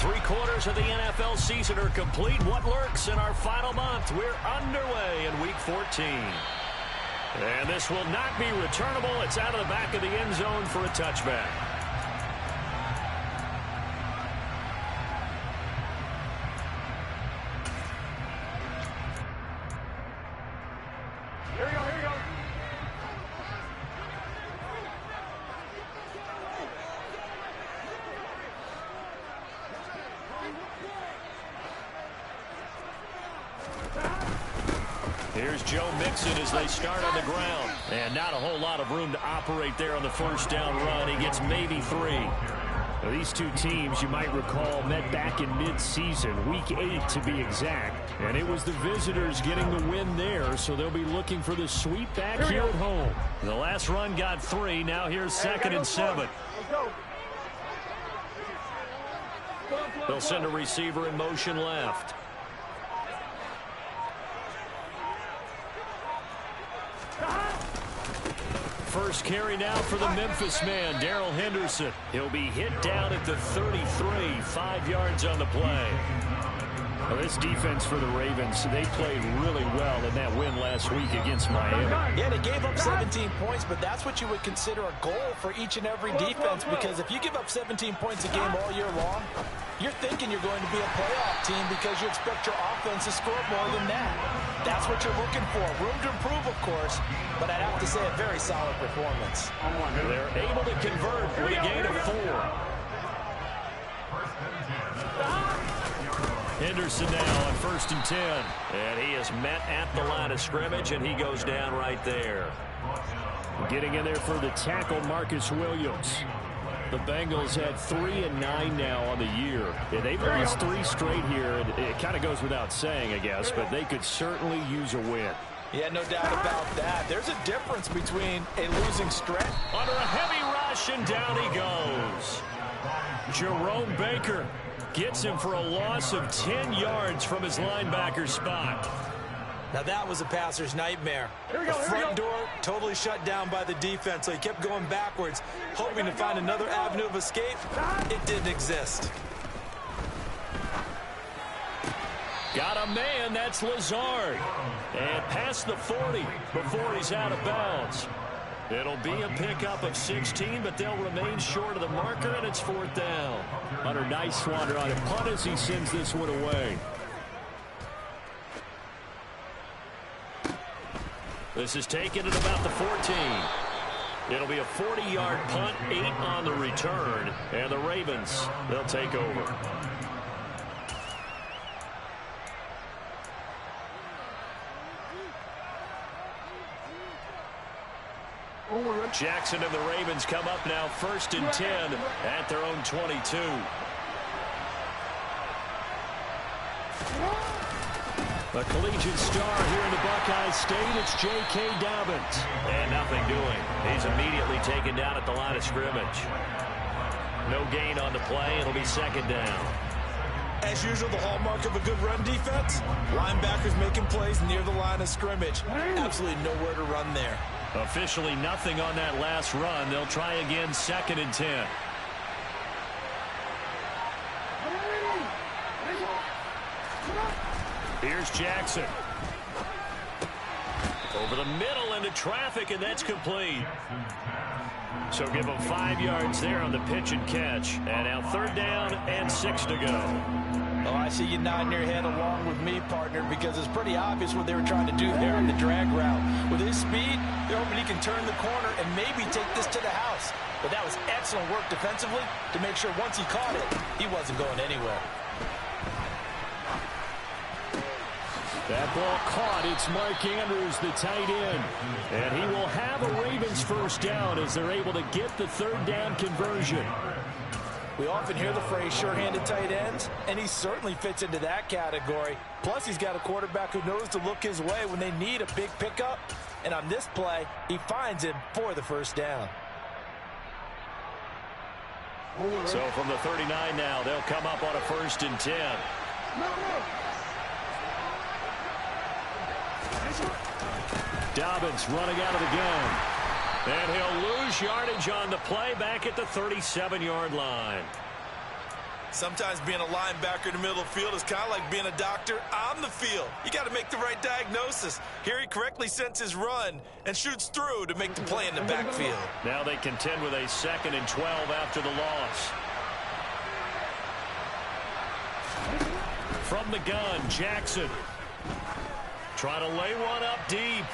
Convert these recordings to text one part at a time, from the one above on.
3/4 of the NFL season are complete. What lurks in our final month? We're underway in Week 14. And this will not be returnable. It's out of the back of the end zone for a touchback. Here we go, here we go. Here's Joe Mixon as they start on the ground. And not a whole lot of room to operate there on the first down run. He gets maybe 3. Now, these two teams, you might recall, met back in mid-season, Week 8 to be exact. And it was the visitors getting the win there, so they'll be looking for the sweep back here at home. The last run got 3. Now here's 2nd and 7. They'll send a receiver in motion left. First carry now for the Memphis man, Darrell Henderson. He'll be hit down at the 33, 5 yards on the play. Well, this defense for the Ravens, they played really well in that win last week against Miami. Yeah, they gave up 17 points, but that's what you would consider a goal for each and every defense, because if you give up 17 points a game all year long, you're thinking you're going to be a playoff team because you expect your offense to score more than that. That's what you're looking for. Room to improve, of course, but I'd have to say a very solid performance. They're able to convert with a gain of 4. Henderson now on 1st and 10. And he is met at the line of scrimmage, and he goes down right there. Getting in there for the tackle, Marcus Williams. The Bengals had 3-9 now on the year. And they've lost 3 straight here. And it kind of goes without saying, I guess, but they could certainly use a win. Yeah, no doubt about that. There's a difference between a losing stretch. Under a heavy rush, and down he goes. Jerome Baker gets him for a loss of 10 yards from his linebacker spot. Now that was a passer's nightmare. The front door totally shut down by the defense, so he kept going backwards, hoping to find another avenue of escape. It didn't exist. Got a man, that's Lazard. And past the 40 before he's out of bounds. It'll be a pickup of 16, but they'll remain short of the marker, and it's 4th down. Hunter, nice swatter on a punt as he sends this one away. This is taken at about the 14. It'll be a 40-yard punt, 8 on the return, and the Ravens, they'll take over. Jackson and the Ravens come up now 1st and 10 at their own 22. A collegiate star here in the Buckeye State, it's J.K. Dobbins. And nothing doing. He's immediately taken down at the line of scrimmage. No gain on the play. It'll be 2nd down. As usual, the hallmark of a good run defense, linebackers making plays near the line of scrimmage. Absolutely nowhere to run there. Officially nothing on that last run. They'll try again, 2nd and 10. Here's Jackson. Over the middle into traffic, and that's complete. So give him 5 yards there on the pitch and catch. And now 3rd down and 6 to go. Oh, I see you nodding your head along with me, partner, because it's pretty obvious what they were trying to do there in the drag route. With his speed, they're hoping he can turn the corner and maybe take this to the house. But that was excellent work defensively to make sure once he caught it, he wasn't going anywhere. That ball caught. It's Mark Andrews, the tight end. And he will have a Ravens 1st down as they're able to get the 3rd down conversion. We often hear the phrase sure-handed tight ends, and he certainly fits into that category. Plus, he's got a quarterback who knows to look his way when they need a big pickup. And on this play, he finds him for the 1st down. So from the 39 now, they'll come up on a 1st and 10. Dobbins running out of the gun. And he'll lose yardage on the play back at the 37-yard line. Sometimes being a linebacker in the middle of the field is kind of like being a doctor on the field. You got to make the right diagnosis. Here he correctly sends his run and shoots through to make the play in the backfield. Now they contend with a 2nd and 12 after the loss. From the gun, Jackson. Trying to lay one up deep.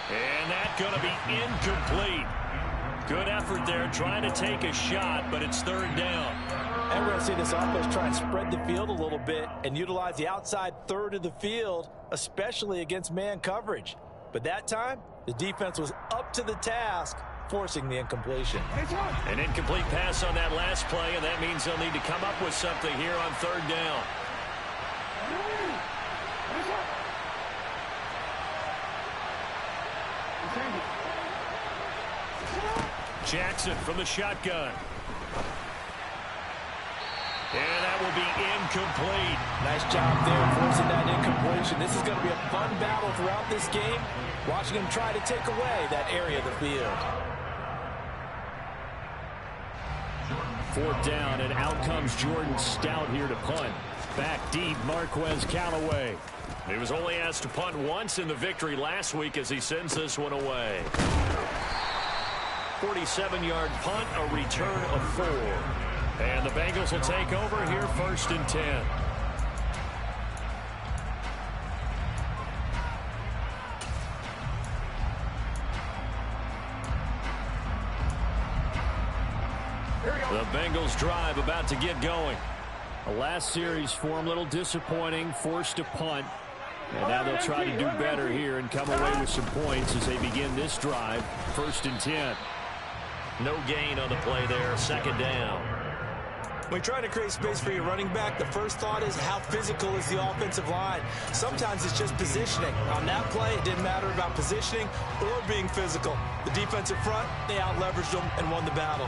And that's going to be incomplete. Good effort there, trying to take a shot, but it's 3rd down. And we're going to see this offense try and spread the field a little bit and utilize the outside third of the field, especially against man coverage. But that time, the defense was up to the task, forcing the incompletion. An incomplete pass on that last play, and that means they'll need to come up with something here on 3rd down. Jackson from the shotgun. And that will be incomplete. Nice job there forcing that incompletion. This is going to be a fun battle throughout this game, watching him try to take away that area of the field. 4th down, and out comes Jordan Stout here to punt. Back deep, Marquez Callaway. He was only asked to punt once in the victory last week as he sends this one away. 47-yard punt, a return of 4. And the Bengals will take over here 1st and 10. The Bengals drive about to get going. The last series for them, a little disappointing, forced to punt. And now they'll try to do better here and come away with some points as they begin this drive. 1st and 10. No gain on the play there, 2nd down. When you're trying to create space for your running back, the first thought is how physical is the offensive line. Sometimes it's just positioning. On that play, it didn't matter about positioning or being physical. The defensive front, they out-leveraged them and won the battle.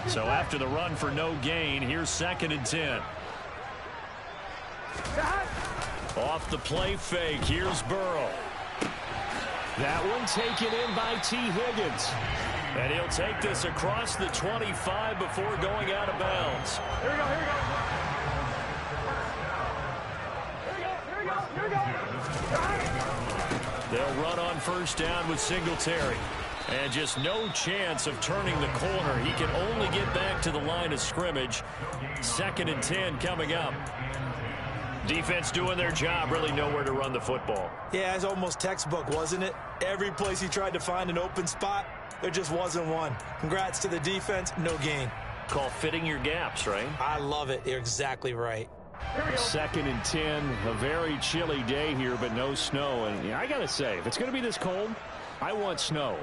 So after the run for no gain, here's 2nd and 10. Off the play fake, here's Burrow. That one taken in by T. Higgins. And he'll take this across the 25 before going out of bounds. Here we go, here we go. Here we go, here we go. They'll run on 1st down with Singletary. And just no chance of turning the corner. He can only get back to the line of scrimmage. 2nd and 10 coming up. Defense doing their job, really nowhere to run the football. Yeah, it's almost textbook, wasn't it? Every place he tried to find an open spot, there just wasn't one. Congrats to the defense, no gain. Call fitting your gaps, right? I love it. You're exactly right. 2nd and 10, a very chilly day here, but no snow. And I got to say, if it's going to be this cold, I want snow.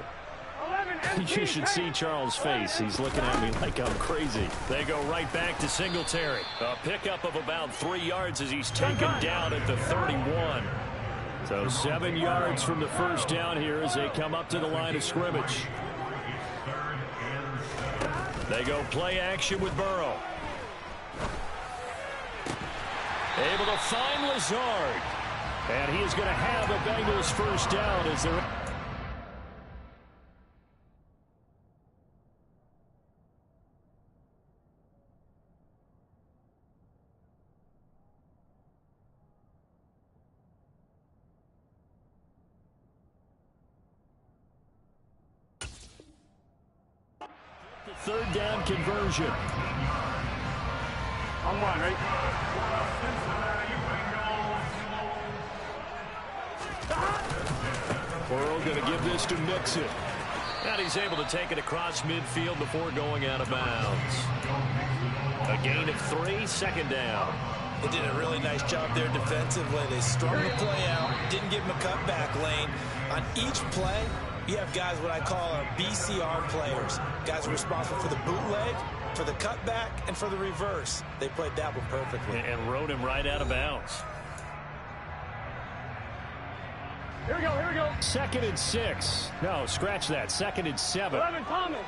You should see Charles' face. He's looking at me like I'm crazy. They go right back to Singletary. A pickup of about 3 yards as he's taken down at the 31. So 7 yards from the 1st down here as they come up to the line of scrimmage. They go play action with Burrow. Able to find Lazard. And he is going to have a Bengals 1st down as they're... The 3rd down conversion. On 1, right? Burrow going to give this to Mixon. And he's able to take it across midfield before going out of bounds. A gain of 3, 2nd down. They did a really nice job there defensively. They strung the play out, didn't give him a cutback lane. On each play, you have guys what I call our BCR players. Guys responsible for the bootleg, for the cutback, and for the reverse. They played that one perfectly. And rode him right out of bounds. Here we go, here we go. 2nd and 6. No, scratch that. 2nd and 7. 11, Thomas.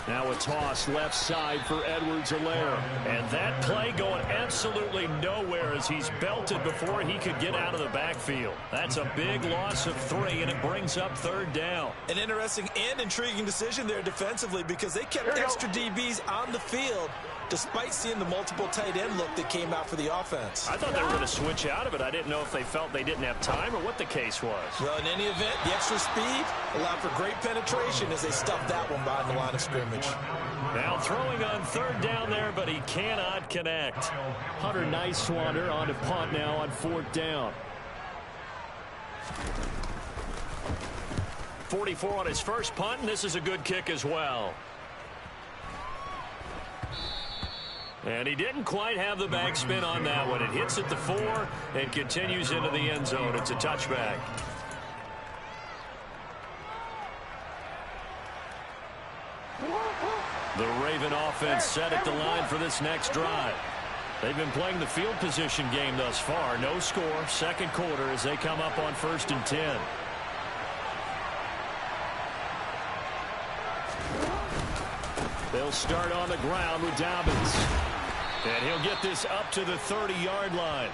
Now a toss left side for Edwards-Helaire. And that play going absolutely nowhere as he's belted before he could get out of the backfield. That's a big loss of 3, and it brings up 3rd down. An interesting and intriguing decision there defensively because they kept extra DBs on the field despite seeing the multiple tight end look that came out for the offense. I thought they were going to switch out of it. I didn't know if they felt they didn't have time or what the case was. Well, in any event, the extra speed allowed for great penetration as they stuffed that one behind the line of scrimmage. Now throwing on 3rd down there, but he cannot connect. Hunter Nicewander on to punt now on 4th down. 44 on his first punt, and this is a good kick as well. And he didn't quite have the backspin on that one. It hits at the 4 and continues into the end zone. It's a touchback. The Raven offense set at the line for this next drive. They've been playing the field position game thus far. No score, second quarter as they come up on 1st and 10. They'll start on the ground with Dobbins. And he'll get this up to the 30-yard line.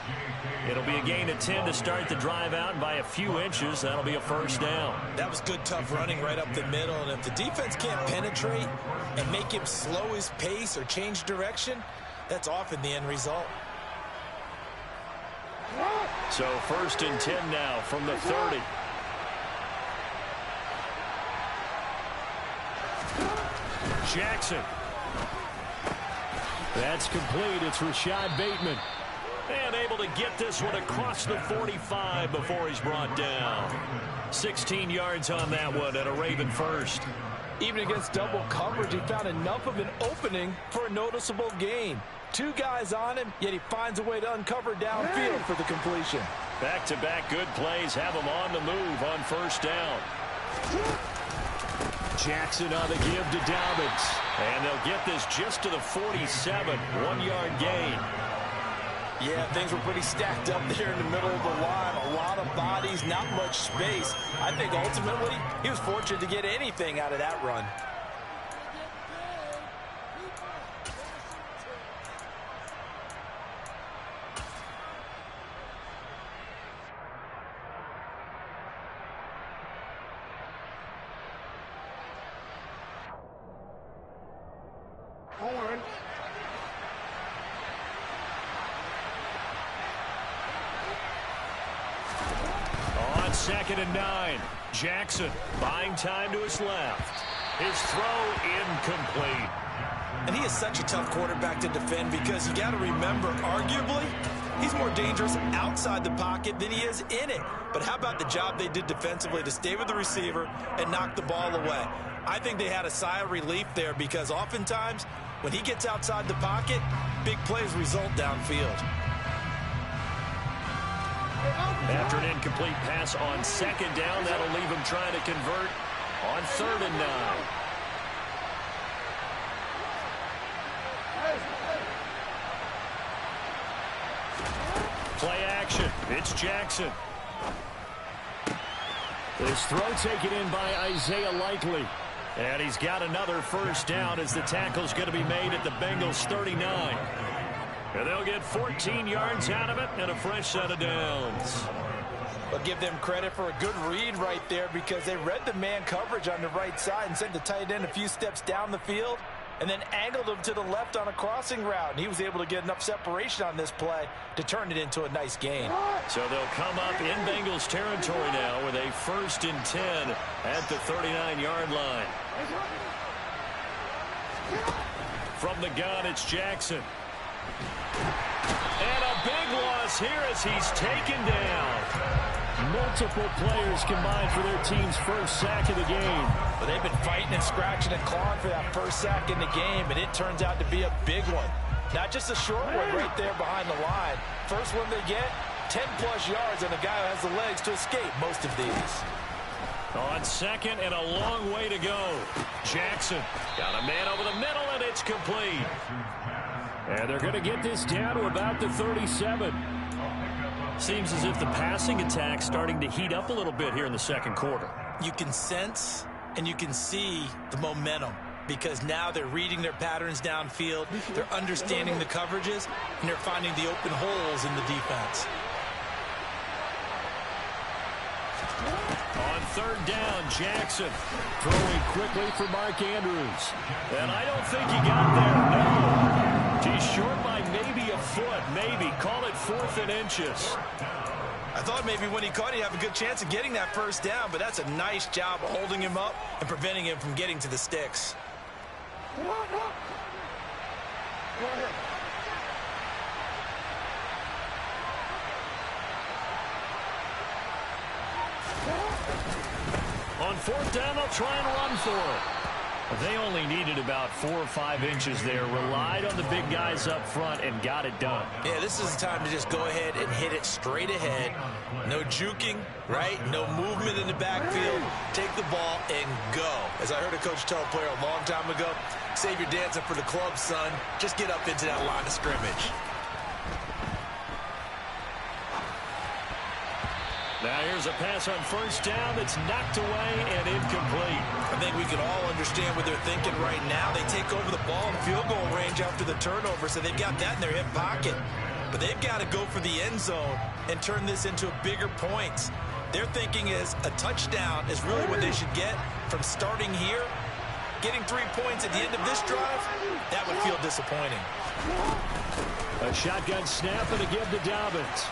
It'll be a gain of 10 to start the drive out, and by a few inches, that'll be a 1st down. That was good, tough running right up the middle, and if the defense can't penetrate and make him slow his pace or change direction, that's often the end result. So 1st and 10 now from the 30. Jackson. That's complete. It's Rashad Bateman. And able to get this one across the 45 before he's brought down. 16 yards on that one and a Raven first. Even against double coverage, he found enough of an opening for a noticeable gain. 2 guys on him, yet he finds a way to uncover downfield for the completion. Back-to-back good plays have him on the move on 1st down. Jackson on the give to Dobbins. And they'll get this just to the 47. 1-yard gain. Yeah, things were pretty stacked up there in the middle of the line. A lot of bodies, not much space. I think ultimately he was fortunate to get anything out of that run. On 2nd and 9, Jackson buying time to his left. His throw incomplete. And he is such a tough quarterback to defend because you got to remember, arguably, he's more dangerous outside the pocket than he is in it. But how about the job they did defensively to stay with the receiver and knock the ball away? I think they had a sigh of relief there because oftentimes when he gets outside the pocket, big plays result downfield. After an incomplete pass on 2nd down, that'll leave him trying to convert on 3rd and 9. Play action. It's Jackson. This throw taken in by Isaiah Likely. And he's got another 1st down as the tackle's going to be made at the Bengals 39. And they'll get 14 yards out of it and a fresh set of downs. But give them credit for a good read right there because they read the man coverage on the right side and sent the tight end a few steps down the field and then angled him to the left on a crossing route. And he was able to get enough separation on this play to turn it into a nice gain. So they'll come up in Bengals territory now with a 1st and 10 at the 39-yard line. From the gun, it's Jackson. And a big loss here as he's taken down. Multiple players combined for their team's first sack of the game. But they've been fighting and scratching and clawing for that first sack in the game, and it turns out to be a big one. Not just a short one right there behind the line. First one they get, 10-plus yards, and a guy who has the legs to escape most of these. On 2nd and a long way to go. Jackson got a man over the middle, and it's complete. And they're going to get this down to about the 37. Seems as if the passing attack's starting to heat up a little bit here in the second quarter. You can sense and you can see the momentum. because now they're reading their patterns downfield, they're understanding the coverages, and they're finding the open holes in the defense. On third down, Jackson throwing quickly for Mark Andrews. And I don't think he got there, no. He's short by maybe a foot, maybe. Call it 4th and inches. I thought maybe when he caught, he'd have a good chance of getting that first down, but that's a nice job holding him up and preventing him from getting to the sticks. On 4th down, they'll try and run for it. They only needed about 4 or 5 inches there, relied on the big guys up front, and got it done. Yeah, this is the time to just go ahead and hit it straight ahead. No juking, right? No movement in the backfield. Take the ball and go. As I heard a coach tell a player a long time ago, save your dancing for the club, son. Just get up into that line of scrimmage. Now here's a pass on 1st down that's knocked away and incomplete. I think we can all understand what they're thinking right now. They take over the ball in field goal range after the turnover, so they've got that in their hip pocket. But they've got to go for the end zone and turn this into bigger points. Their thinking is a touchdown is really what they should get from starting here. Getting 3 points at the end of this drive, that would feel disappointing. A shotgun snap and a give to Dobbins.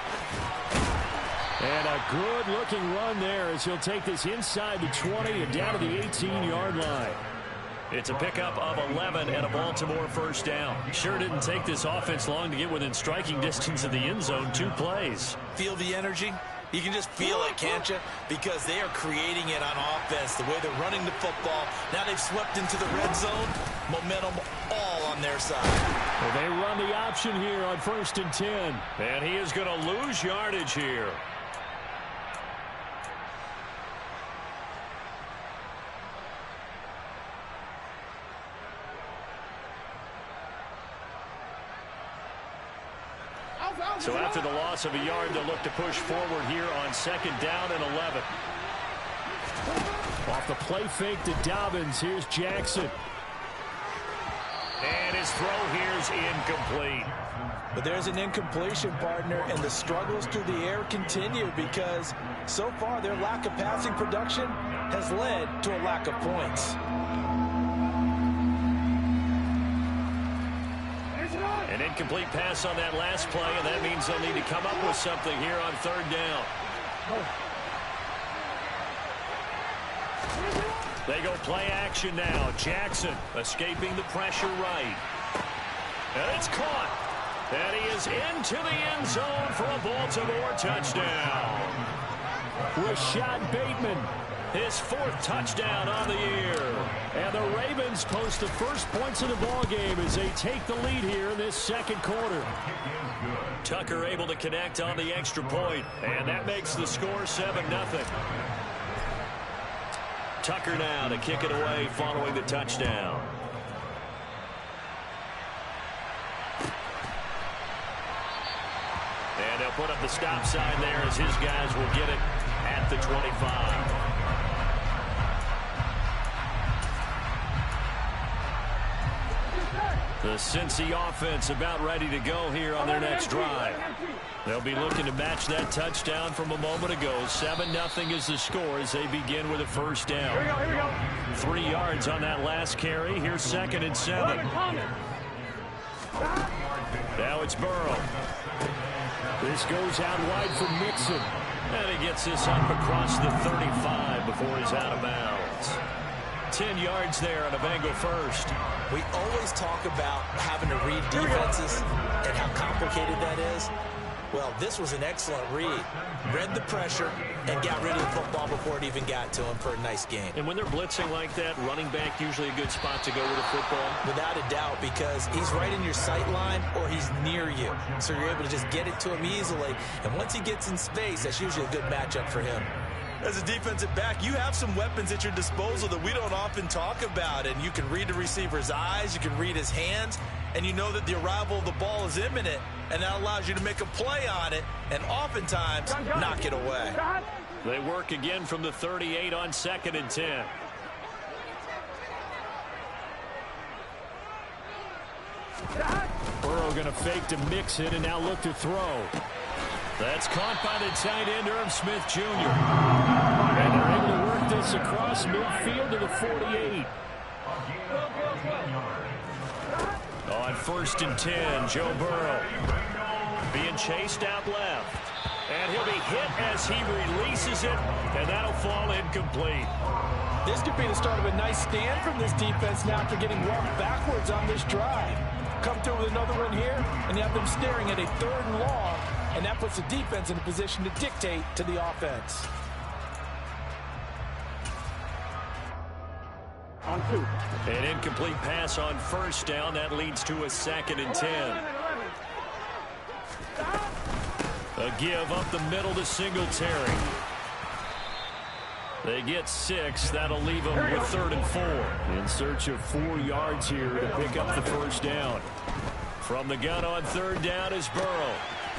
And a good-looking run there as he'll take this inside the 20 and down to the 18-yard line. It's a pickup of 11 and a Baltimore 1st down. Sure didn't take this offense long to get within striking distance of the end zone. 2 plays. Feel the energy? You can just feel it, can't you? Because they are creating it on offense, the way they're running the football. Now they've swept into the red zone. Momentum all on their side. Well, they run the option here on 1st and 10. And he is going to lose yardage here. So after the loss of a yard, they'll look to push forward here on 2nd down and 11. Off the play fake to Dobbins. Here's Jackson. And his throw here's incomplete. But there's an incompletion, partner, and the struggles through the air continue because so far their lack of passing production has led to a lack of points. An incomplete pass on that last play, and that means they'll need to come up with something here on 3rd down. They go play action now. Jackson escaping the pressure right. And it's caught. And he is into the end zone for a Baltimore touchdown. Rashad Bateman, his 4th touchdown on the year. And the Ravens post the first points of the ball game as they take the lead here in this 2nd quarter. Tucker able to connect on the extra point, and that makes the score 7-0. Tucker now to kick it away following the touchdown. And they'll put up the stop sign there as his guys will get it at the 25. The Cincy offense about ready to go here on their next drive. They'll be looking to match that touchdown from a moment ago. 7-0 is the score as they begin with a 1st down. Here we go. 3 yards on that last carry. Here's 2nd and 7. Now it's Burrow. This goes out wide for Mixon. And he gets this up across the 35 before he's out of bounds. 10 yards there on a Bengal 1st. We always talk about having to read defenses and how complicated that is. Well, this was an excellent read. Read the pressure and got rid of the football before it even got to him for a nice game. And when they're blitzing like that, running back usually a good spot to go with a football? Without a doubt, because he's right in your sight line or he's near you. So you're able to just get it to him easily. And once he gets in space, that's usually a good matchup for him. As a defensive back, you have some weapons at your disposal that we don't often talk about. And you can read the receiver's eyes, you can read his hands, and you know that the arrival of the ball is imminent, and that allows you to make a play on it and oftentimes knock it away. They work again from the 38 on 2nd and 10. Burrow going to fake to mix it and now look to throw. That's caught by the tight end, Irv Smith Jr. And they're able to work this across midfield to the 48. On 1st and 10, Joe Burrow being chased out left. And he'll be hit as he releases it, and that'll fall incomplete. This could be the start of a nice stand from this defense now after getting walked backwards on this drive. Come through with another one here, and you have them staring at a 3rd and long, and that puts the defense in a position to dictate to the offense. On 2. An incomplete pass on 1st down. That leads to a 2nd and 10. A give up the middle to Singletary. They get 6. That'll leave them with 3rd and 4. In search of 4 yards here to pick up the 1st down. From the gun on 3rd down is Burrow.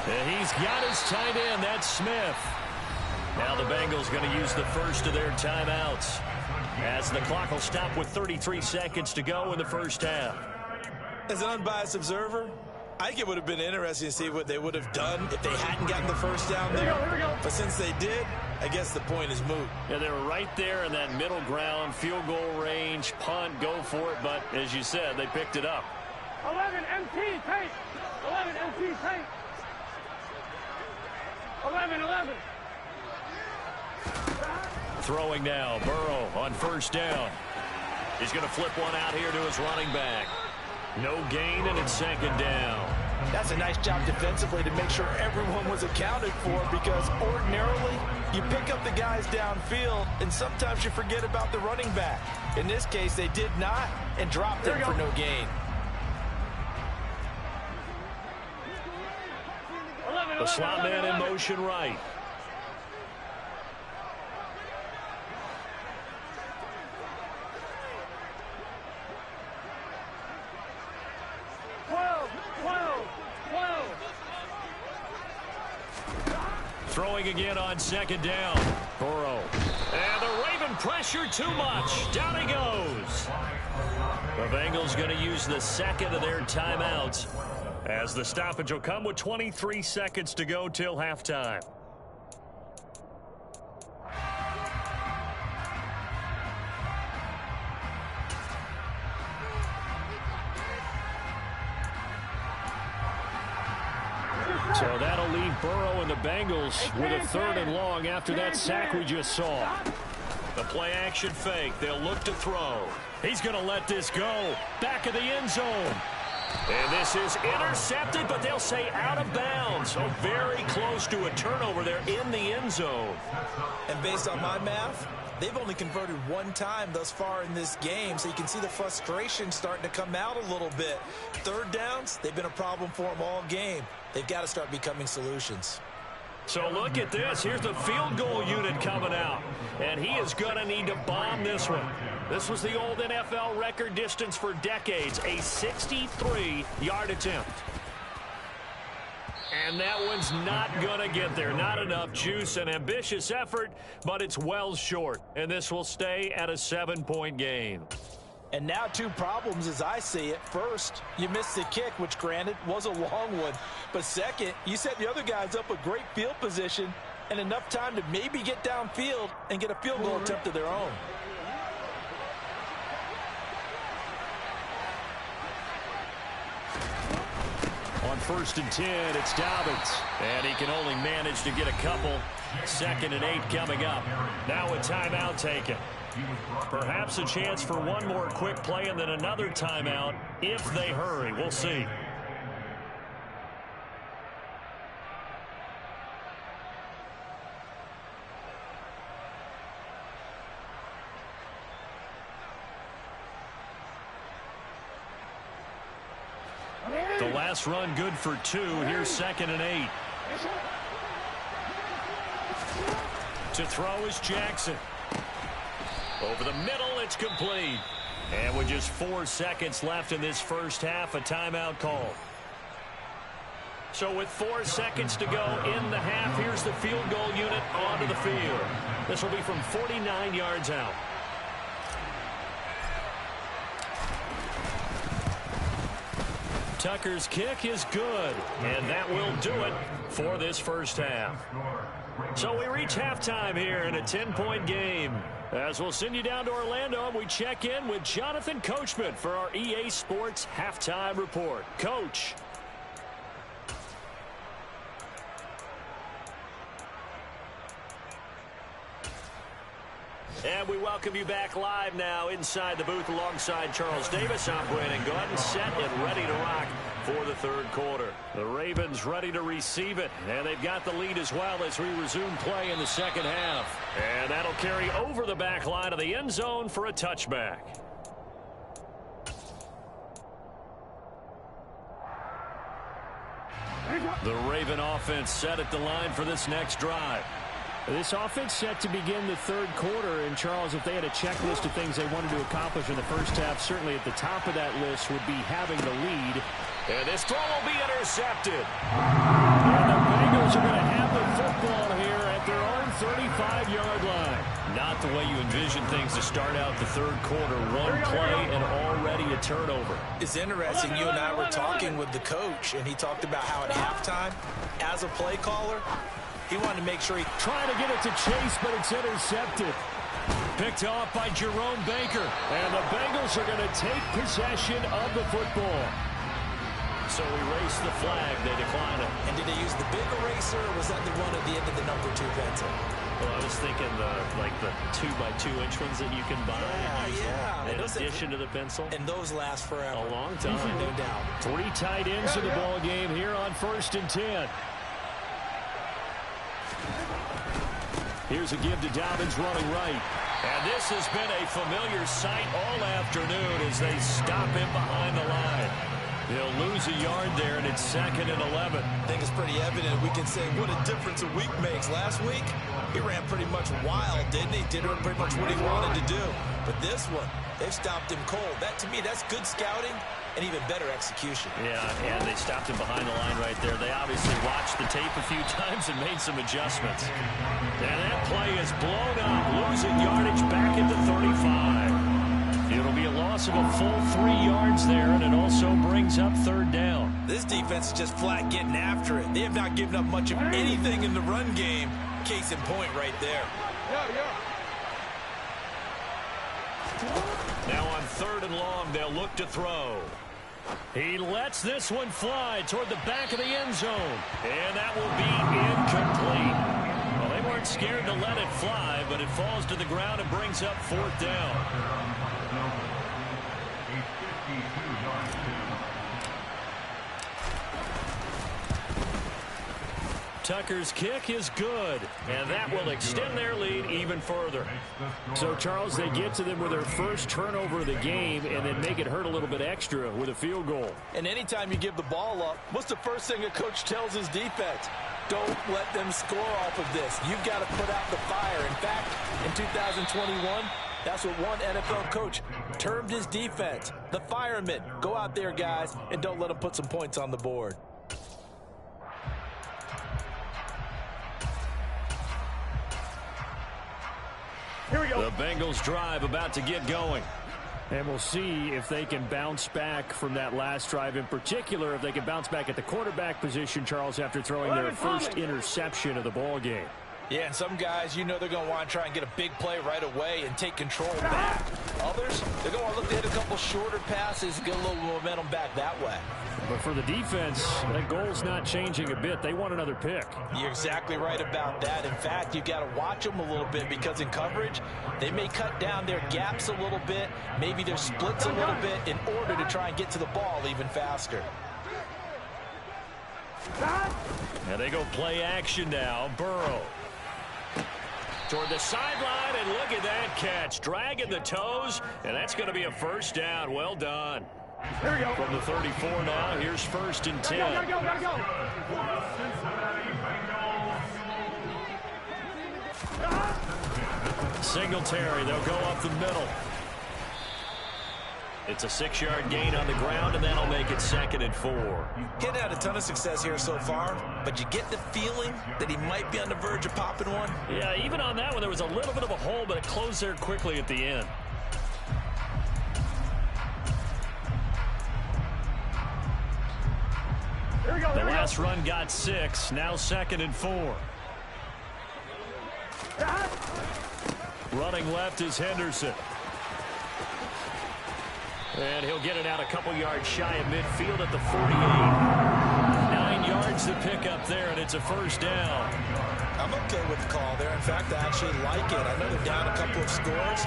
And he's got his tight end. That's Smith. Now the Bengals going to use the first of their timeouts, as the clock will stop with 33 seconds to go in the 1st half. As an unbiased observer, I think it would have been interesting to see what they would have done if they hadn't gotten the 1st down there. Here we go. But since they did, I guess the point is moot. Yeah, they were right there in that middle ground, field goal range, punt, go for it. But as you said, they picked it up. 11 MT tape. 11 MT tape. 11. Throwing now, Burrow on 1st down. He's going to flip one out here to his running back. No gain, and it's 2nd down. That's a nice job defensively to make sure everyone was accounted for, because ordinarily you pick up the guys downfield and sometimes you forget about the running back. In this case, they did not and dropped him for no gain. The slot man in motion right. Throwing again on 2nd down. Burrow. And the Raven pressure too much. Down he goes. The Bengals going to use the 2nd of their timeouts, as the stoppage will come with 23 seconds to go till halftime. So that'll leave Burrow and the Bengals with a 3rd and long after that sack we just saw. The play action fake. They'll look to throw. He's going to let this go. Back of the end zone. And this is intercepted, but they'll say out of bounds. So very close to a turnover there in the end zone. And based on my math, they've only converted 1 time thus far in this game, so you can see the frustration starting to come out a little bit. 3rd downs, they've been a problem for them all game. They've got to start becoming solutions. So look at this. Here's the field goal unit coming out, and he is going to need to bomb this one. This was the old NFL record distance for decades, a 63-yard attempt. And that one's not going to get there. Not enough juice. An ambitious effort, but it's well short. And this will stay at a 7-point game. And now 2 problems as I see it. First, you missed the kick, which granted was a long one. But second, you set the other guys up with great field position and enough time to maybe get downfield and get a field goal attempt of their own. On 1st and 10, it's Dobbins. And he can only manage to get a couple. 2nd and 8 coming up. Now a timeout taken. Perhaps a chance for one more quick play and then another timeout if they hurry. We'll see. The last run good for 2. Here's 2nd and 8. To throw is Jackson. Over the middle, it's complete. And with just 4 seconds left in this 1st half, a timeout call. So with 4 seconds to go in the half, here's the field goal unit onto the field. This will be from 49 yards out. Tucker's kick is good, and that will do it for this first half. So we reach halftime here in a 10-point game. As we'll send you down to Orlando, and we check in with Jonathan Coachman for our EA Sports Halftime Report. Coach. And we welcome you back live now inside the booth alongside Charles Davis. I'm Brandon Gordon, set and ready to rock for the third quarter. The Ravens ready to receive it, and they've got the lead as well as we resume play in the second half. And that'll carry over the back line of the end zone for a touchback. The Raven offense set at the line for this next drive. This offense set to begin the third quarter, and Charles, if they had a checklist of things they wanted to accomplish in the first half, certainly at the top of that list would be having the lead. And this throw will be intercepted. And the Bengals are going to have the football here at their own 35-yard line. Not the way you envision things to start out the third quarter. One play and already a turnover. It's interesting. You and I were talking with the coach, and he talked about how at halftime, as a play caller, he wanted to make sure he trying to get it to Chase, but it's intercepted. Picked off by Jerome Baker. And the Bengals are going to take possession of the football. So erase the flag. They decline it. And did they use the big eraser, or was that the one at the end of the number 2 pencil? Well, I was thinking the 2x2-inch ones that you can buy. Yeah. In addition to the pencil. And those last forever. A long time. No doubt. 3 tight ends in the ball game here on 1st and 10. Here's a give to Dobbins running right. And this has been a familiar sight all afternoon as they stop him behind the line. He'll lose a yard there, and it's 2nd and 11. I think it's pretty evident. We can say what a difference a week makes. Last week, he ran pretty much wild, didn't he? Did pretty much what he wanted to do. But this one, they've stopped him cold. That, to me, that's good scouting and even better execution. Yeah, and they stopped him behind the line right there. They obviously watched the tape a few times and made some adjustments. And that play is blown up, losing yardage back at the 35. It'll be a loss of a full 3 yards there, and it also brings up 3rd down. This defense is just flat getting after it. They have not given up much of anything in the run game. Case in point right there. Now on 3rd and long, they'll look to throw. He lets this one fly toward the back of the end zone, and that will be incomplete. Well, they weren't scared to let it fly, but it falls to the ground and brings up 4th down. Tucker's kick is good, and that will extend their lead even further. So, Charles, they get to them with their first turnover of the game and then make it hurt a little bit extra with a field goal. And anytime you give the ball up, what's the first thing a coach tells his defense? Don't let them score off of this. You've got to put out the fire. In fact, in 2021, that's what one NFL coach termed his defense. The firemen. Go out there, guys, and don't let them put some points on the board. Here we go. The Bengals drive about to get going. And we'll see if they can bounce back from that last drive, in particular, if they can bounce back at the quarterback position, Charles, after throwing their first interception of the ball game. Yeah, and some guys, you know they're going to want to try and get a big play right away and take control back. Others, they're going to want to look to hit a couple shorter passes and get a little momentum back that way. But for the defense, that goal's not changing a bit. They want another pick. You're exactly right about that. In fact, you've got to watch them a little bit because in coverage, they may cut down their gaps a little bit, maybe their splits a little bit in order to try and get to the ball even faster. And they go play action now. Burrow. Toward the sideline, and look at that catch. Dragging the toes, and that's going to be a 1st down. Well done. Here we go. From the 34 now, here's 1st and 10. Gotta go. Singletary, they'll go up the middle. It's a 6-yard gain on the ground, and that'll make it 2nd and 4. He's had a ton of success here so far, but you get the feeling that he might be on the verge of popping one. Yeah, even on that one, there was a little bit of a hole, but it closed there quickly at the end. The last run got 6. Now 2nd and 4. Running left is Henderson. And he'll get it out a couple yards shy of midfield at the 48. 9 yards to pick up there, and it's a first down. I'm okay with the call there. In fact, I actually like it. I know they're down a couple of scores,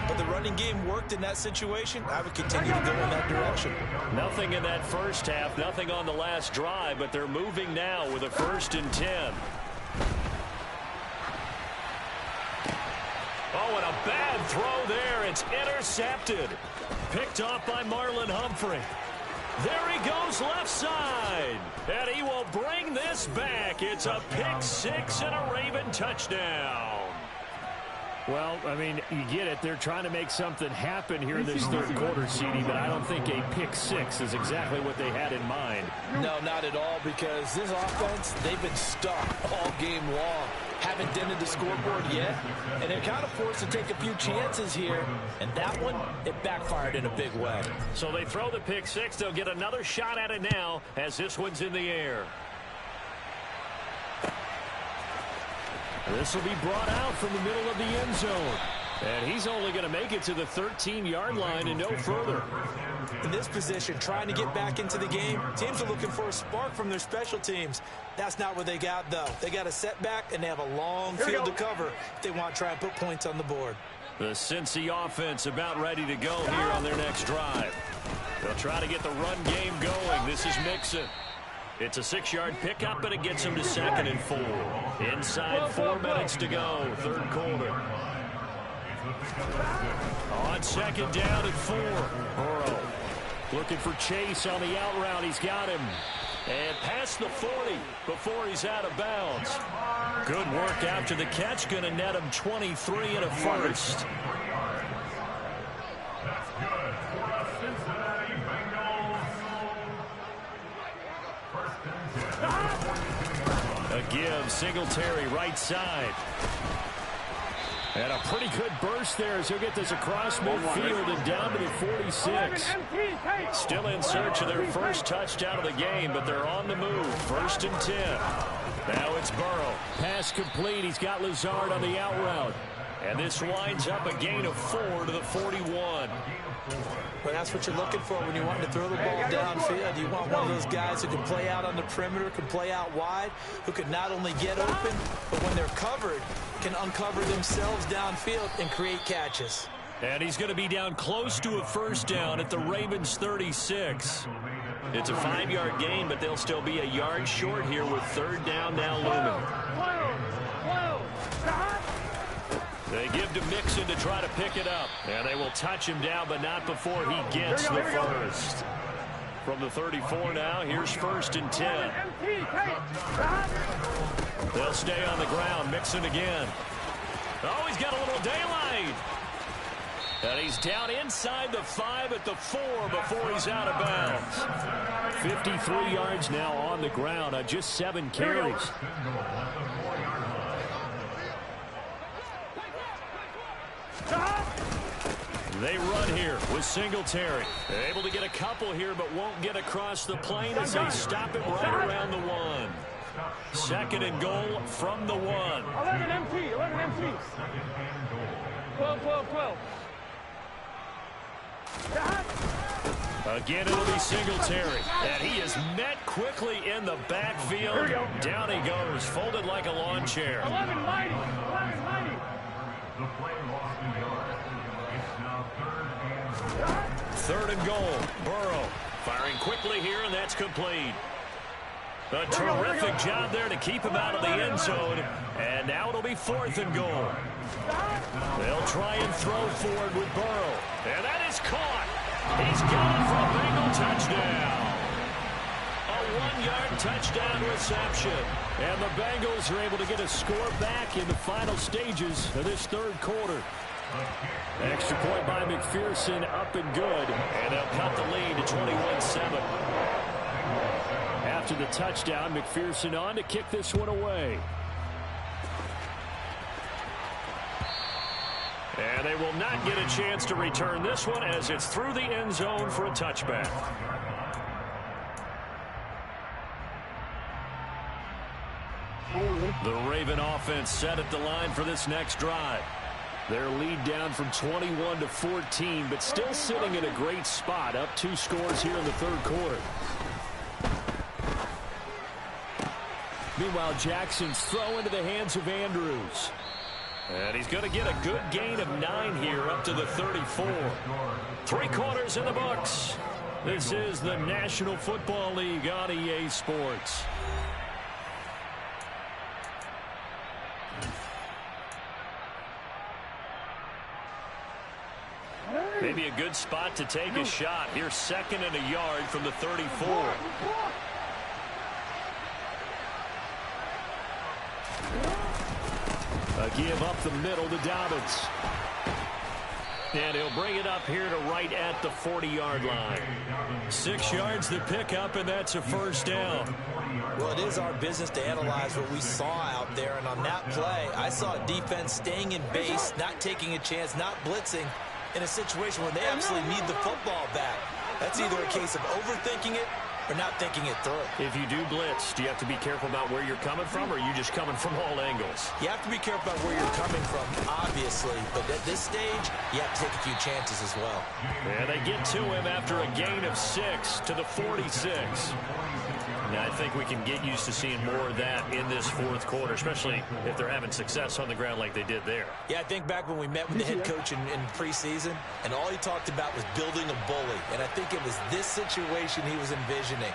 but the running game worked in that situation. I would continue to go in that direction. Nothing in that first half, nothing on the last drive, but they're moving now with a 1st and 10. Oh, and a bad throw there. It's intercepted. Picked off by Marlon Humphrey. There he goes left side. And he will bring this back. It's a pick 6 and a Raven touchdown. Well, I mean, you get it. They're trying to make something happen here in this third quarter, CD, but I don't think a pick 6 is exactly what they had in mind. No, not at all, because this offense, they've been stuck all game long. Haven't dented the scoreboard yet, and they're kind of forced to take a few chances here, and that one, it backfired in a big way. So they throw the pick 6. They'll get another shot at it now as this one's in the air. This will be brought out from the middle of the end zone. And he's only going to make it to the 13-yard line and no further. In this position, trying to get back into the game, teams are looking for a spark from their special teams. That's not what they got, though. They got a setback, and they have a long field to cover if they want to try and put points on the board. The Cincy offense about ready to go here on their next drive. They'll try to get the run game going. This is Mixon. It's a 6-yard pickup, and it gets him to 2nd and 4. Inside 4 minutes to go, third quarter. On 2nd down and 4. Burrow looking for Chase on the out route. He's got him. And past the 40 before he's out of bounds. Good work after the catch. Going to net him 23 and a first. A give, Singletary right side. And a pretty good burst there as he'll get this across midfield and down to the 46. Still in search of their first touchdown of the game, but they're on the move. 1st and 10. Now it's Burrow. Pass complete. He's got Lazard on the out route. And this winds up a gain of 4 to the 41. Well, that's what you're looking for when you want to throw the ball downfield. You want one of those guys who can play out on the perimeter, can play out wide, who can not only get open, but when they're covered, can uncover themselves downfield and create catches. And he's going to be down close to a first down at the Ravens 36. It's a 5-yard gain, but they'll still be a yard short here with 3rd down now looming. They give to Mixon to try to pick it up. And they will touch him down, but not before he gets the first. From the 34 now, here's 1st and 10. They'll stay on the ground. Mixon again. Oh, he's got a little daylight. And he's down inside the 5 at the 4 before he's out of bounds. 53 yards now on the ground on just 7 carries. They run here with Singletary. They're able to get a couple here, but won't get across the plane as they stop it right around the 1. 2nd and goal from the 1. 11 MT, 11 MT. 12, 12, 12. Again, it'll be Singletary. And he is met quickly in the backfield. Down he goes, folded like a lawn chair. 11 mighty, 11 mighty. 3rd and goal. Burrow firing quickly here, and that's complete. A terrific job there to keep him out of the end zone. And now it'll be 4th and goal. They'll try and throw forward with Burrow. And that is caught. He's got it for a Bengal touchdown. A 1-yard touchdown reception. And the Bengals are able to get a score back in the final stages of this third quarter. Extra point by McPherson, up and good. And they'll cut the lead to 21-7. After the touchdown, McPherson on to kick this one away. And they will not get a chance to return this one as it's through the end zone for a touchback. The Raven offense set at the line for this next drive. Their lead down from 21 to 14, but still sitting in a great spot, up 2 scores here in the third quarter. Meanwhile, Jackson's throw into the hands of Andrews. And he's going to get a good gain of 9 here, up to the 34. 3 quarters in the books. This is the National Football League on EA Sports. Maybe a good spot to take a shot. Here's 2nd and a yard from the 34. A give up the middle to Dobbins. And he'll bring it up here to right at the 40-yard line. 6 yards to pick up, and that's a first down. Well, it is our business to analyze what we saw out there. And on that play, I saw a defense staying in base, not taking a chance, not blitzing in a situation where they absolutely need the football back. That's either a case of overthinking it or not thinking it through. If you do blitz, do you have to be careful about where you're coming from, or are you just coming from all angles? You have to be careful about where you're coming from, obviously. But at this stage, you have to take a few chances as well. And they get to him after a gain of 6 to the 46. Now, I think we can get used to seeing more of that in this fourth quarter, especially if they're having success on the ground like they did there. Yeah, I think back when we met with the head coach in preseason, and all he talked about was building a bully. And I think it was this situation he was envisioning.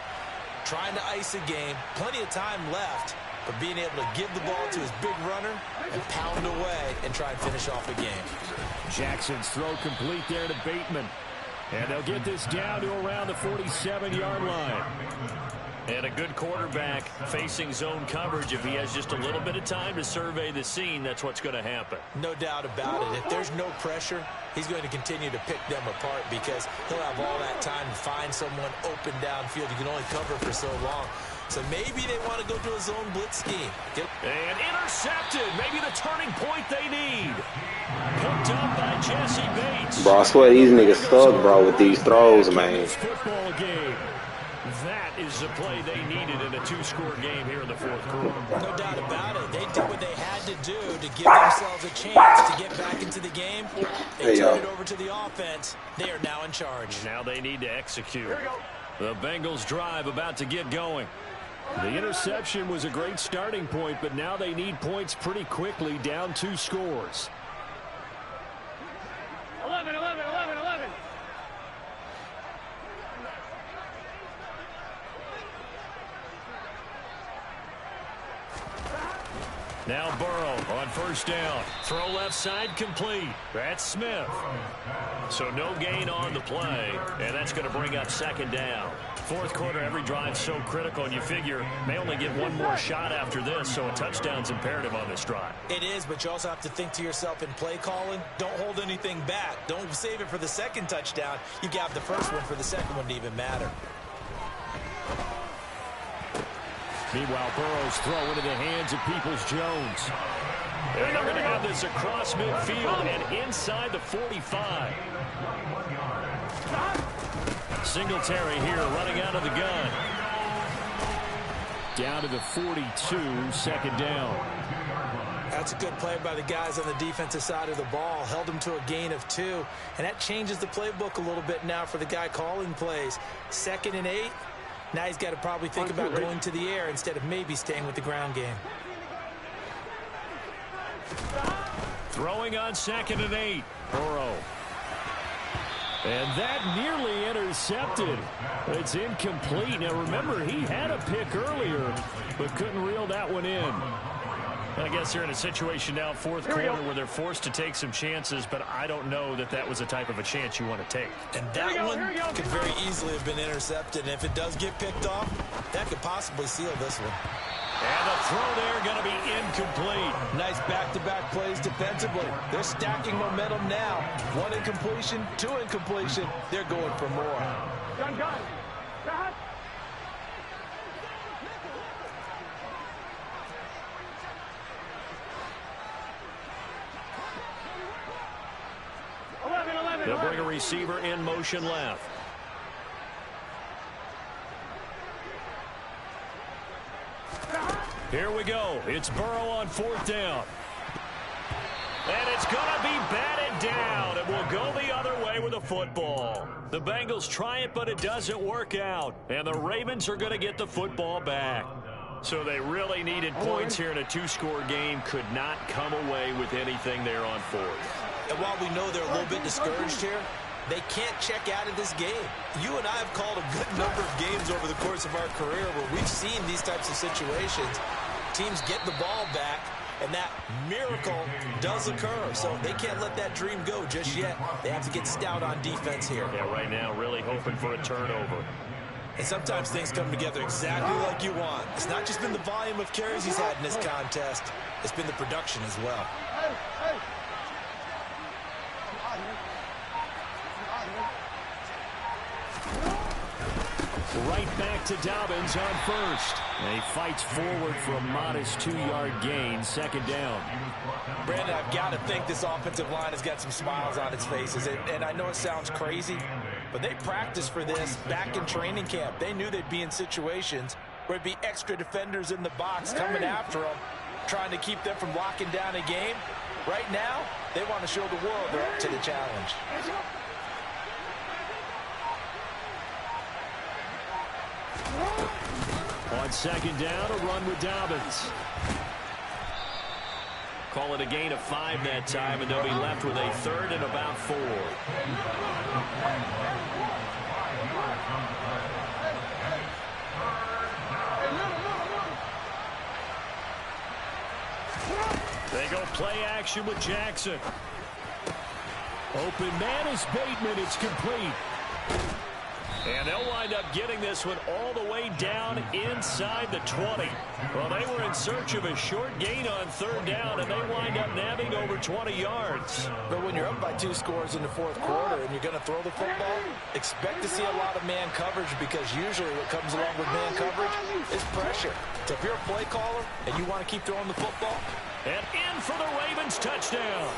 Trying to ice a game, plenty of time left, but being able to give the ball to his big runner and pound away and try and finish off a game. Jackson's throw complete there to Bateman. And they'll get this down to around the 47-yard line. And a good quarterback facing zone coverage. If he has just a little bit of time to survey the scene, that's what's going to happen. No doubt about it. If there's no pressure, he's going to continue to pick them apart because he'll have all that time to find someone open downfield. You can only cover for so long. So maybe they want to go to a zone blitz scheme. And intercepted. Maybe the turning point they need. Picked up by Jesse Bates. Bro, I swear these niggas stuck, bro, with these throws, man. Football game. That is the play they needed in a 2-score game here in the fourth quarter. No doubt about it. They did what they had to do to give themselves a chance to get back into the game. They turned it over to the offense. They are now in charge. Now they need to execute. The Bengals drive about to get going. The interception was a great starting point, but now they need points pretty quickly, down 2 scores. 11, 11, 11, 11. Now Burrow on first down. Throw left side complete. That's Smith. So no gain on the play, and that's going to bring up 2nd down. Fourth quarter, every drive so critical, and you figure may only get one more shot after this, so a touchdown's imperative on this drive. It is, but you also have to think to yourself in play calling, don't hold anything back. Don't save it for the 2nd touchdown. You got the first one for the 2nd one to even matter. Meanwhile, Burrow's throw into the hands of Peoples-Jones. And they're going to have this across midfield and inside the 45. Singletary here running out of the gun. Down to the 42, 2nd down. That's a good play by the guys on the defensive side of the ball. Held them to a gain of 2. And that changes the playbook a little bit now for the guy calling plays. 2nd and 8. Now he's got to probably think about going to the air instead of maybe staying with the ground game. Throwing on 2nd and 8. Burrow. And that nearly intercepted. It's incomplete. Now remember, he had a pick earlier, but couldn't reel that one in. I guess they're in a situation now, fourth quarter, where they're forced to take some chances, but I don't know that that was the type of a chance you want to take. And that one could very easily have been intercepted. And if it does get picked off, that could possibly seal this one. And the throw there going to be incomplete. Nice back-to-back plays defensively. They're stacking momentum now. 1 incompletion, 2 incompletion. They're going for more. Gun, gun. Gun. They'll bring a receiver in motion left. Here we go. It's Burrow on 4th down. And it's going to be batted down. It will go the other way with the football. The Bengals try it, but it doesn't work out. And the Ravens are going to get the football back. So they really needed points here in a 2-score game. Could not come away with anything there on 4th. And while we know they're a little bit discouraged here, they can't check out of this game. You and I have called a good number of games over the course of our career where we've seen these types of situations. Teams get the ball back, and that miracle does occur. So they can't let that dream go just yet. They have to get stout on defense here. Yeah, right now really hoping for a turnover. And sometimes things come together exactly like you want. It's not just been the volume of carries he's had in this contest. It's been the production as well. Right back to Dobbins on 1st. And he fights forward for a modest 2-yard gain, 2nd down. Brandon, I've got to think this offensive line has got some smiles on its faces. And I know it sounds crazy, but they practiced for this back in training camp. They knew they'd be in situations where it'd be extra defenders in the box coming after them, trying to keep them from locking down a game. Right now, they want to show the world they're up to the challenge. On 2nd down, a run with Dobbins. Call it a gain of 5 that time, and they'll be left with a 3rd and about 4. They go play action with Jackson. Open man is Bateman. It's complete. And they'll wind up getting this one all the way down inside the 20. Well, they were in search of a short gain on 3rd down, and they wind up nabbing over 20 yards. But when you're up by 2 scores in the 4th quarter and you're going to throw the football, expect to see a lot of man coverage, because usually what comes along with man coverage is pressure. So if you're a play caller and you want to keep throwing the football. And in for the Ravens touchdown.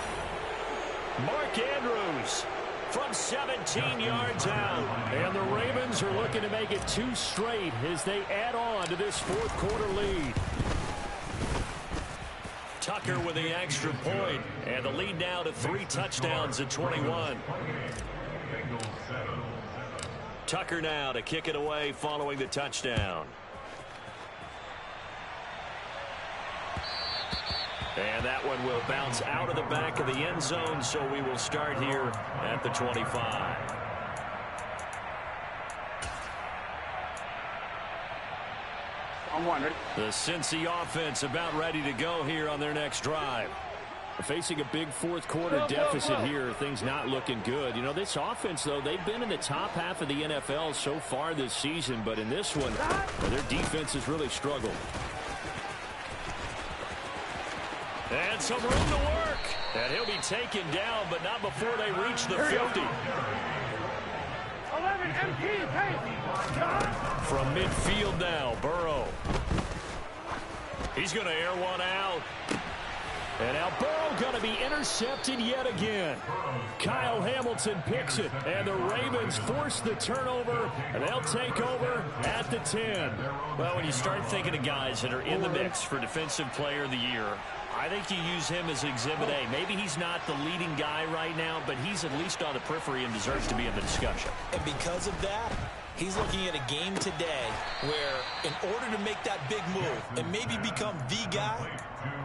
Mark Andrews from 17 yards out. And the Ravens are looking to make it 2 straight as they add on to this 4th quarter lead. Tucker with the extra point, and the lead now to 3 touchdowns at 21. Tucker now to kick it away following the touchdown. And that one will bounce out of the back of the end zone, so we will start here at the 25. The Cincy offense about ready to go here on their next drive. Facing a big 4th quarter deficit here, things not looking good. You know, this offense, though, they've been in the top half of the NFL so far this season, but in this one, well, their defense has really struggled. And some room to work. And he'll be taken down, but not before they reach the 50. 11 MP, From midfield now, Burrow. He's going to air one out. And now Burrow going to be intercepted yet again. Kyle Hamilton picks it, and the Ravens force the turnover, and they'll take over at the 10. Well, when you start thinking of guys that are in the mix for Defensive Player of the Year, I think you use him as Exhibit A. Maybe he's not the leading guy right now, but he's at least on the periphery and deserves to be in the discussion. And because of that, he's looking at a game today where in order to make that big move and maybe become the guy,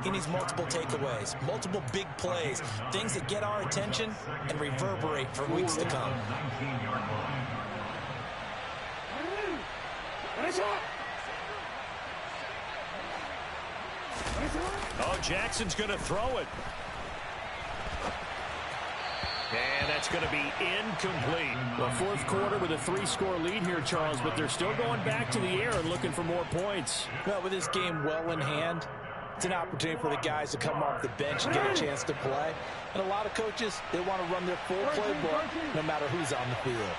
he needs multiple takeaways, multiple big plays, things that get our attention and reverberate for weeks to come. Oh, Jackson's going to throw it. And that's going to be incomplete. Well, 4th quarter with a 3-score lead here, Charles, but they're still going back to the air and looking for more points. Well, with this game well in hand, it's an opportunity for the guys to come off the bench and get a chance to play. And a lot of coaches, they want to run their full playbook no matter who's on the field.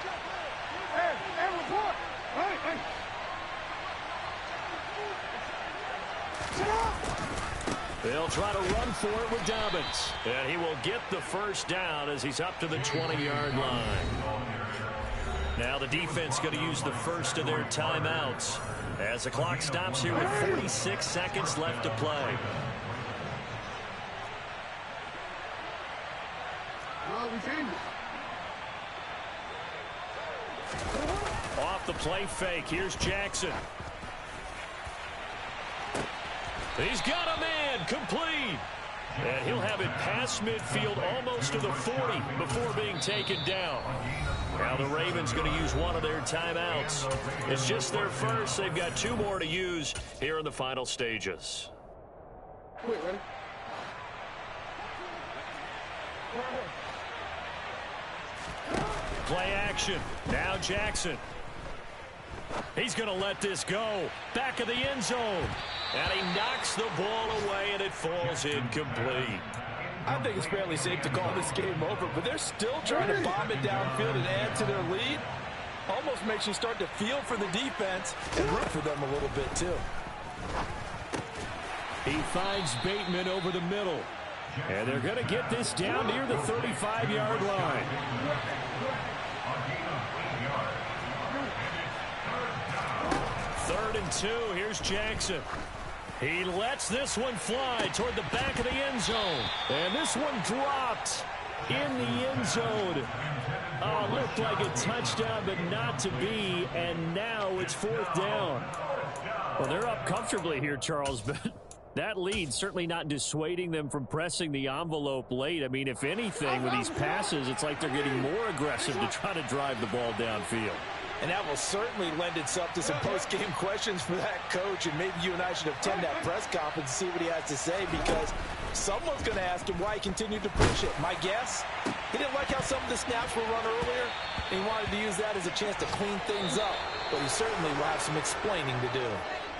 They'll try to run for it with Dobbins. And he will get the first down as he's up to the 20-yard line. Now the defense going to use the first of their timeouts as the clock stops here with 46 seconds left to play. Off the play fake. Here's Jackson. He's got a man. Complete. And he'll have it past midfield almost to the 40 before being taken down. Now the Ravens going to use one of their timeouts. It's just their first. They've got 2 more to use here in the final stages. Play action. Now Jackson. He's going to let this go. Back of the end zone. And he knocks the ball away, and it falls incomplete. I think it's fairly safe to call this game over, but they're still trying to bomb it downfield and add to their lead. Almost makes you start to feel for the defense and root for them a little bit, too. He finds Bateman over the middle. And they're going to get this down near the 35-yard line. Third and 2. Here's Jackson. He lets this one fly toward the back of the end zone. And this one dropped in the end zone. Oh, looked like a touchdown, but not to be. And now it's 4th down. Well, they're up comfortably here, Charles, but that lead certainly not dissuading them from pressing the envelope late. I mean, if anything, with these passes, it's like they're getting more aggressive to try to drive the ball downfield. And that will certainly lend itself to some post-game questions for that coach, and maybe you and I should attend that press conference and see what he has to say, because someone's going to ask him why he continued to push it. My guess, he didn't like how some of the snaps were run earlier, and he wanted to use that as a chance to clean things up, but he certainly will have some explaining to do.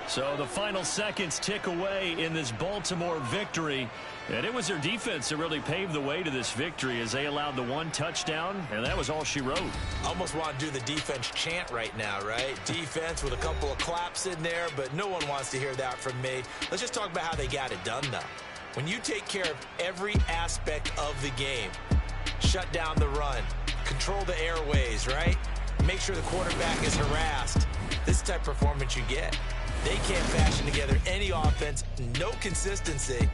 So the final seconds tick away in this Baltimore victory. And it was their defense that really paved the way to this victory as they allowed the 1 touchdown, and that was all she wrote. Almost want to do the defense chant right now, right? Defense with a couple of claps in there, but no one wants to hear that from me. Let's just talk about how they got it done, though. When you take care of every aspect of the game, shut down the run, control the airways, right? Make sure the quarterback is harassed. This type of performance you get. They can't fashion together any offense, no consistency,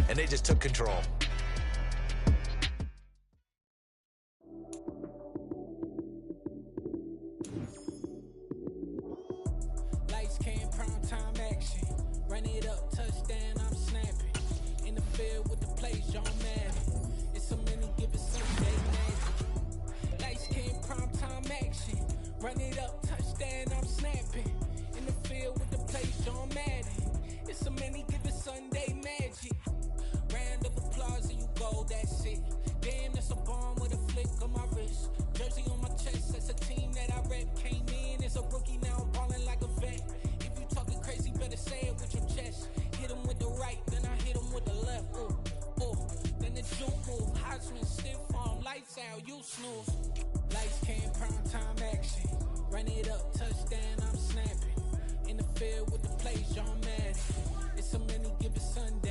and they just took control. Lights came, prime time action. Run it up, touchdown, I'm snapping. In the field with the plays, John Madden. It's so many, give it Sunday magic. Lights came, prime time action. Run it up, touchdown, I'm snapping. In the field with the plays, John Madden. It's so many, give it Sunday magic. Round of applause and you go, that's it. Damn, that's a bomb with a flick on my wrist. Jersey on my chest, that's a team that I rep. Came in as a rookie, now I'm balling like a vet. If you talking crazy, better say it with your chest. Hit him with the right, then I hit him with the left. Ooh, ooh. Then the juke move, Heisman, stiff arm, lights out, you snooze. Lights came, prime time action. Run it up, touchdown, I'm snapping. In the field with the plays, John Madden. It's so many, give it Sunday.